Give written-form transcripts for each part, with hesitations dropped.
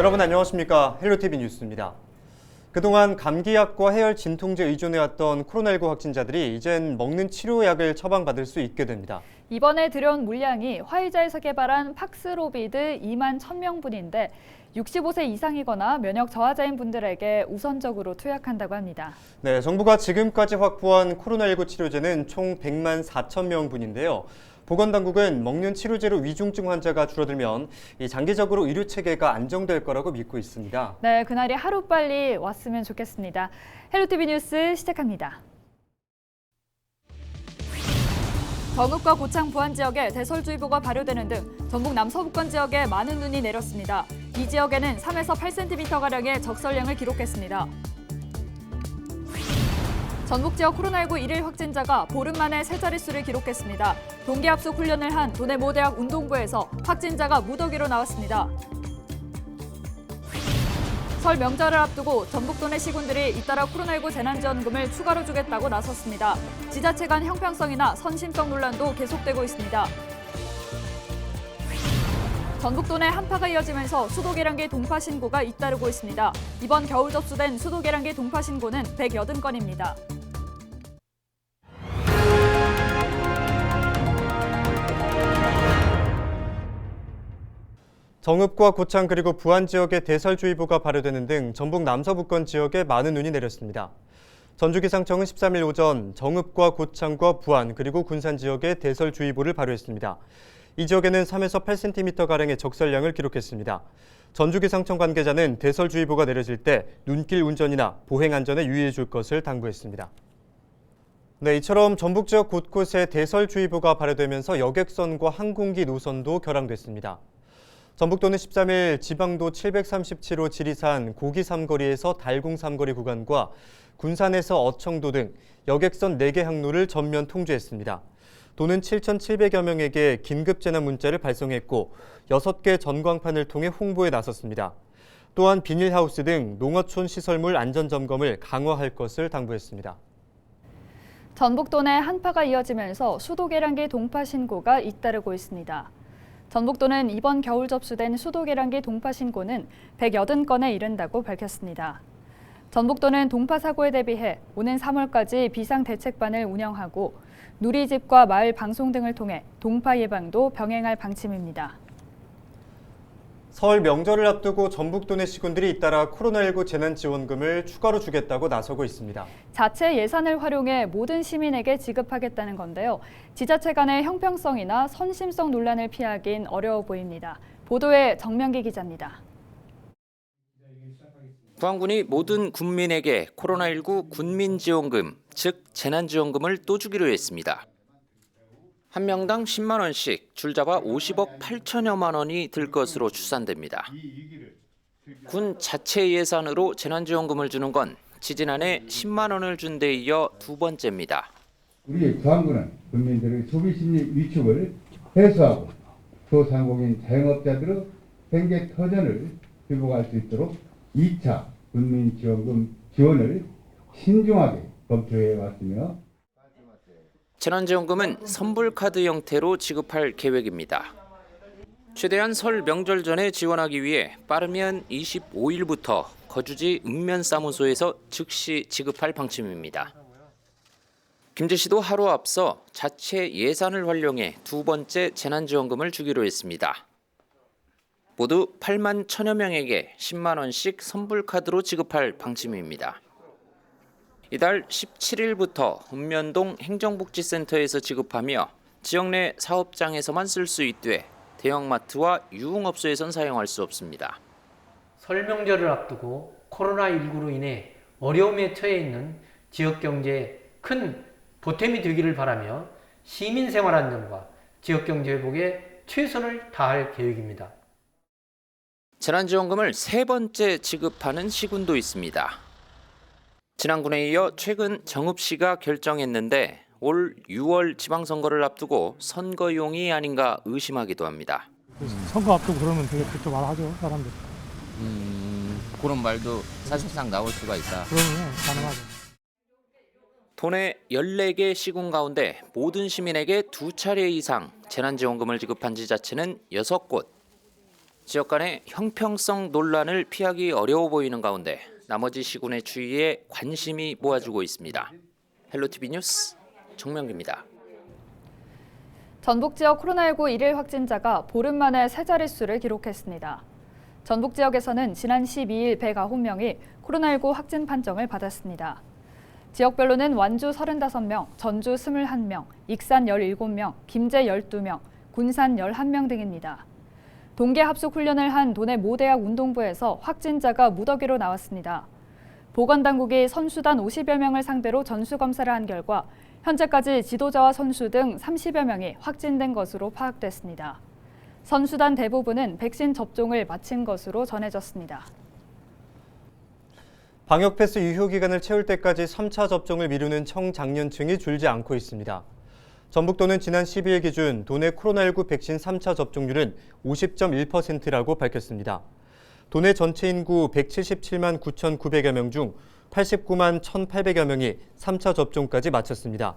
여러분 안녕하십니까? 헬로티비 뉴스입니다. 그동안 감기약과 해열 진통제 의존해왔던 코로나19 확진자들이 이젠 먹는 치료약을 처방받을 수 있게 됩니다. 이번에 들여온 물량이 화이자에서 개발한 팍스로비드 2만 1,000명분인데 65세 이상이거나 면역 저하자인 분들에게 우선적으로 투약한다고 합니다. 네, 정부가 지금까지 확보한 코로나19 치료제는 총 100만 4천 명분인데요. 보건당국은 먹는 치료제로 위중증 환자가 줄어들면 장기적으로 의료 체계가 안정될 거라고 믿고 있습니다. 네, 그날이 하루빨리 왔으면 좋겠습니다. 헬로티비 뉴스 시작합니다. 정읍과 고창 부안 지역에 대설주의보가 발효되는 등 전북 남서부권 지역에 많은 눈이 내렸습니다. 이 지역에는 3에서 8cm가량의 적설량을 기록했습니다. 전북 지역 코로나19 1일 확진자가 보름 만에 세 자릿수를 기록했습니다. 동계합숙 훈련을 한 도내 모 대학 운동부에서 확진자가 무더기로 나왔습니다. 설 명절을 앞두고 전북 도내 시군들이 잇따라 코로나19 재난지원금을 추가로 주겠다고 나섰습니다. 지자체 간 형평성이나 선심성 논란도 계속되고 있습니다. 전북 도내 한파가 이어지면서 수도 계량기 동파 신고가 잇따르고 있습니다. 이번 겨울 접수된 수도 계량기 동파 신고는 180건입니다. 정읍과 고창 그리고 부안 지역에 대설주의보가 발효되는 등 전북 남서부권 지역에 많은 눈이 내렸습니다. 전주기상청은 13일 오전 정읍과 고창과 부안 그리고 군산 지역에 대설주의보를 발효했습니다. 이 지역에는 3에서 8cm가량의 적설량을 기록했습니다. 전주기상청 관계자는 대설주의보가 내려질 때 눈길 운전이나 보행 안전에 유의해 줄 것을 당부했습니다. 네, 이처럼 전북 지역 곳곳에 대설주의보가 발효되면서 여객선과 항공기 노선도 결항됐습니다. 전북도는 13일 지방도 737호 지리산 고기 삼거리에서 달공 삼거리 구간과 군산에서 어청도 등 여객선 4개 항로를 전면 통제했습니다. 도는 7,700여 명에게 긴급재난 문자를 발송했고 6개 전광판을 통해 홍보에 나섰습니다. 또한 비닐하우스 등 농어촌 시설물 안전점검을 강화할 것을 당부했습니다. 전북도 내 한파가 이어지면서 수도 계량기 동파 신고가 잇따르고 있습니다. 전북도는 이번 겨울 접수된 수도 계량기 동파 신고는 180건에 이른다고 밝혔습니다. 전북도는 동파 사고에 대비해 오는 3월까지 비상대책반을 운영하고 누리집과 마을 방송 등을 통해 동파 예방도 병행할 방침입니다. 설 명절을 앞두고 전북도 내 시군들이 잇따라 코로나19 재난지원금을 추가로 주겠다고 나서고 있습니다. 자체 예산을 활용해 모든 시민에게 지급하겠다는 건데요. 지자체 간의 형평성이나 선심성 논란을 피하긴 어려워 보입니다. 보도에 정명기 기자입니다. 부안군이 모든 군민에게 코로나19 군민지원금, 즉 재난지원금을 또 주기로 했습니다. 한 명당 10만 원씩 줄잡아 50억 8천여만 원이 들 것으로 추산됩니다. 군 자체 예산으로 재난지원금을 주는 건 지지난해 10만 원을 준 데 이어 두 번째입니다. 우리 부안군은 국민들의 소비심리 위축을 해소하고 소상공인 자영업자들의 생계 터전을 회복할 수 있도록 2차 군민지원금 지원을 신중하게 검토해 왔으며 재난지원금은 선불카드 형태로 지급할 계획입니다. 최대한 설 명절 전에 지원하기 위해 빠르면 25일부터 거주지 읍면사무소에서 즉시 지급할 방침입니다. 김제시도 하루 앞서 자체 예산을 활용해 두 번째 재난지원금을 주기로 했습니다. 모두 8만 1천여 명에게 10만 원씩 선불카드로 지급할 방침입니다. 이달 17일부터 읍면동 행정복지센터에서 지급하며 지역 내 사업장에서만 쓸 수 있되 대형마트와 유흥업소에선 사용할 수 없습니다. 설 명절을 앞두고 코로나19로 인해 어려움에 처해 있는 지역 경제에 큰 보탬이 되기를 바라며 시민 생활 안정과 지역 경제 회복에 최선을 다할 계획입니다. 재난지원금을 세 번째 지급하는 시군도 있습니다. 지난군에 이어 최근 정읍시가 결정했는데 올 6월 지방선거를 앞두고 선거용이 아닌가 의심하기도 합니다. 선거 앞두고 그러면 되게 그렇게 말하죠, 사람들. 그런 말도 사실상 나올 수가 있다. 그러면 가능하죠. 도내 14개 시군 가운데 모든 시민에게 2차례 이상 재난지원금을 지급한 지자체는 6곳. 지역 간의 형평성 논란을 피하기 어려워 보이는 가운데 나머지 시군의 추이에 관심이 모아지고 있습니다. 헬로티비 뉴스 정명기입니다. 전북 지역 코로나19 일일 확진자가 보름 만에 세 자릿수를 기록했습니다. 전북 지역에서는 지난 12일 109명이 코로나19 확진 판정을 받았습니다. 지역별로는 완주 35명, 전주 21명, 익산 17명, 김제 12명, 군산 11명 등입니다. 동계 합숙 훈련을 한 도내 모대학 운동부에서 확진자가 무더기로 나왔습니다. 보건당국이 선수단 50여 명을 상대로 전수검사를 한 결과 현재까지 지도자와 선수 등 30여 명이 확진된 것으로 파악됐습니다. 선수단 대부분은 백신 접종을 마친 것으로 전해졌습니다. 방역 패스 유효 기간을 채울 때까지 3차 접종을 미루는 청장년층이 줄지 않고 있습니다. 전북도는 지난 12일 기준 도내 코로나19 백신 3차 접종률은 50.1%라고 밝혔습니다. 도내 전체 인구 177만 9,900여 명 중 89만 1,800여 명이 3차 접종까지 마쳤습니다.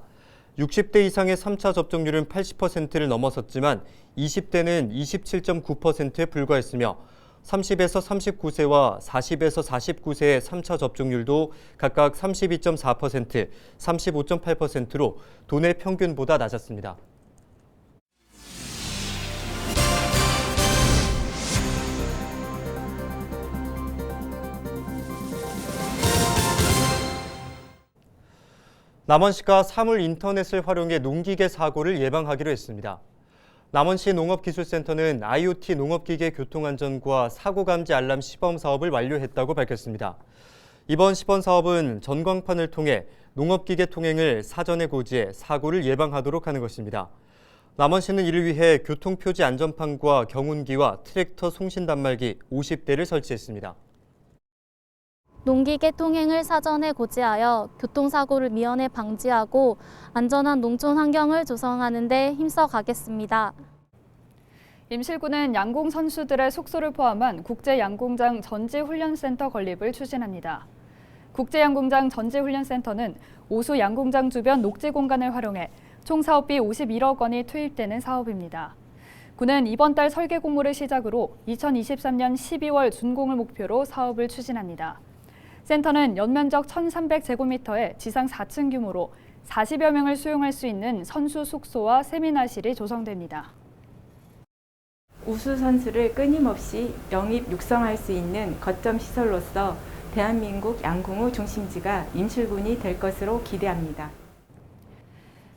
60대 이상의 3차 접종률은 80%를 넘어섰지만 20대는 27.9%에 불과했으며 30에서 39세와 40에서 49세의 3차 접종률도 각각 32.4%, 35.8%로 도내 평균보다 낮았습니다. 남원시가 사물 인터넷을 활용해 농기계 사고를 예방하기로 했습니다. 남원시 농업기술센터는 IoT 농업기계 교통안전과 사고감지 알람 시범 사업을 완료했다고 밝혔습니다. 이번 시범 사업은 전광판을 통해 농업기계 통행을 사전에 고지해 사고를 예방하도록 하는 것입니다. 남원시는 이를 위해 교통표지 안전판과 경운기와 트랙터 송신 단말기 50대를 설치했습니다. 농기계 통행을 사전에 고지하여 교통사고를 미연에 방지하고 안전한 농촌 환경을 조성하는 데 힘써 가겠습니다. 임실군은 양궁 선수들의 숙소를 포함한 국제양궁장 전지훈련센터 건립을 추진합니다. 국제양궁장 전지훈련센터는 오수 양궁장 주변 녹지 공간을 활용해 총 사업비 51억 원이 투입되는 사업입니다. 군은 이번 달 설계 공모를 시작으로 2023년 12월 준공을 목표로 사업을 추진합니다. 센터는 연면적 1,300제곱미터의 지상 4층 규모로 40여 명을 수용할 수 있는 선수 숙소와 세미나실이 조성됩니다. 우수 선수를 끊임없이 영입, 육성할 수 있는 거점 시설로서 대한민국 양궁의 중심지가 임실군이 될 것으로 기대합니다.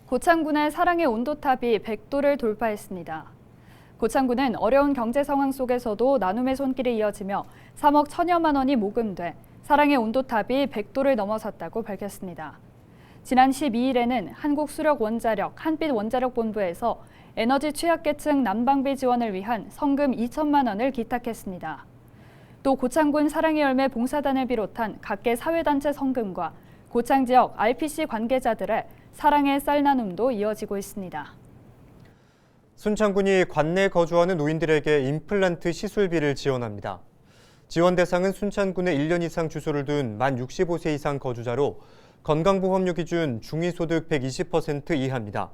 고창군의 사랑의 온도탑이 100도를 돌파했습니다. 고창군은 어려운 경제 상황 속에서도 나눔의 손길이 이어지며 3억 1,000여만 원이 모금돼 사랑의 온도탑이 100도를 넘어섰다고 밝혔습니다. 지난 12일에는 한국수력원자력 한빛원자력본부에서 에너지 취약계층 난방비 지원을 위한 성금 2천만 원을 기탁했습니다. 또 고창군 사랑의 열매 봉사단을 비롯한 각계 사회단체 성금과 고창 지역 RPC 관계자들의 사랑의 쌀 나눔도 이어지고 있습니다. 순창군이 관내 거주하는 노인들에게 임플란트 시술비를 지원합니다. 지원 대상은 순창군에 1년 이상 주소를 둔 만 65세 이상 거주자로 건강보험료 기준 중위소득 120% 이하입니다.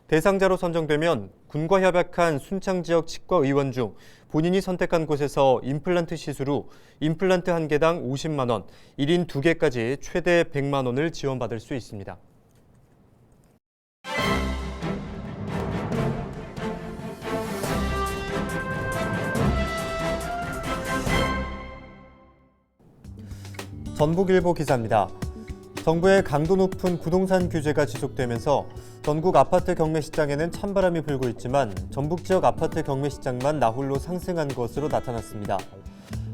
대상자로 선정되면 군과 협약한 순창 지역 치과의원 중 본인이 선택한 곳에서 임플란트 시술 후 임플란트 한 개당 50만 원, 1인 2개까지 최대 100만 원을 지원받을 수 있습니다. 전북일보 기사입니다. 정부의 강도 높은 부동산 규제가 지속되면서 전국 아파트 경매 시장에는 찬바람이 불고 있지만 전북 지역 아파트 경매 시장만 나홀로 상승한 것으로 나타났습니다.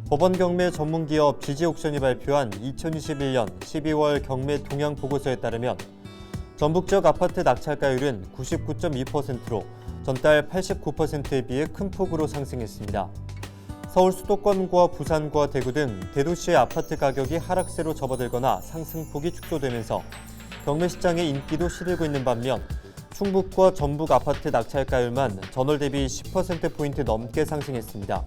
법원 경매 전문기업 GG옥션이 발표한 2021년 12월 경매 동향 보고서에 따르면 전북 지역 아파트 낙찰가율은 99.2%로 전달 89%에 비해 큰 폭으로 상승했습니다. 서울 수도권과 부산과 대구 등 대도시의 아파트 가격이 하락세로 접어들거나 상승폭이 축소되면서 경매 시장의 인기도 시들고 있는 반면 충북과 전북 아파트 낙찰가율만 전월 대비 10%포인트 넘게 상승했습니다.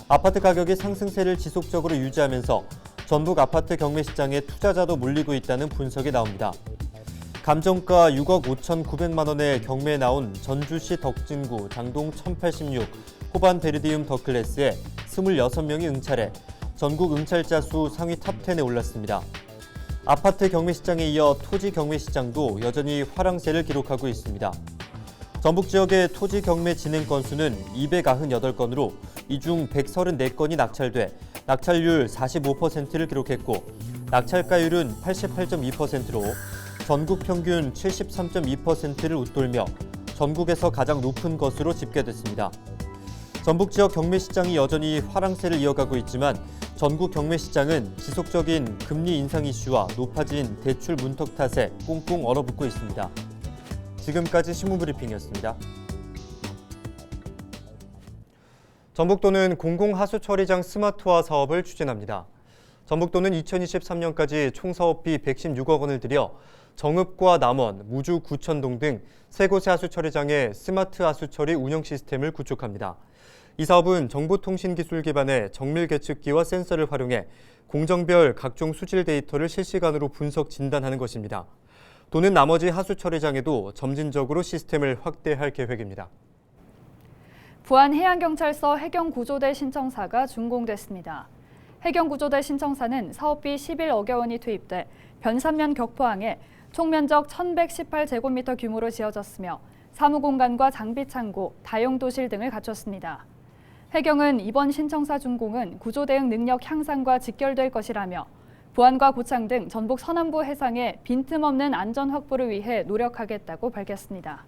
아파트 가격이 상승세를 지속적으로 유지하면서 전북 아파트 경매 시장에 투자자도 몰리고 있다는 분석이 나옵니다. 감정가 6억 5,900만 원의 경매에 나온 전주시 덕진구 장동 1086, 호반 베리디움 더 클래스에 26명이 응찰해 전국 응찰자 수 상위 탑10에 올랐습니다. 아파트 경매시장에 이어 토지 경매시장도 여전히 화랑세를 기록하고 있습니다. 전북 지역의 토지 경매 진행 건수는 298건으로 이 중 134건이 낙찰돼 낙찰률 45%를 기록했고 낙찰가율은 88.2%로 전국 평균 73.2%를 웃돌며 전국에서 가장 높은 것으로 집계됐습니다. 전북 지역 경매시장이 여전히 화랑세를 이어가고 있지만 전국 경매시장은 지속적인 금리 인상 이슈와 높아진 대출 문턱 탓에 꽁꽁 얼어붙고 있습니다. 지금까지 신문브리핑이었습니다. 전북도는 공공하수처리장 스마트화 사업을 추진합니다. 전북도는 2023년까지 총 사업비 116억 원을 들여 정읍과 남원, 무주, 구천동 등 3곳의 하수처리장의 스마트 하수처리 운영 시스템을 구축합니다. 이 사업은 정보통신기술 기반의 정밀 계측기와 센서를 활용해 공정별 각종 수질 데이터를 실시간으로 분석 진단하는 것입니다. 도는 나머지 하수처리장에도 점진적으로 시스템을 확대할 계획입니다. 부안해양경찰서 해경구조대 신청사가 준공됐습니다. 해경구조대 신청사는 사업비 11억여 원이 투입돼 변산면 격포항에 총 면적 1,118제곱미터 규모로 지어졌으며 사무공간과 장비창고, 다용도실 등을 갖췄습니다. 해경은 이번 신청사 준공은 구조대응 능력 향상과 직결될 것이라며 부안과 고창 등 전북 서남부 해상의 빈틈없는 안전 확보를 위해 노력하겠다고 밝혔습니다.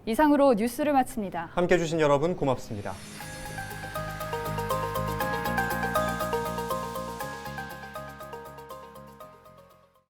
이상으로 뉴스를 마칩니다. 함께해 주신 여러분 고맙습니다.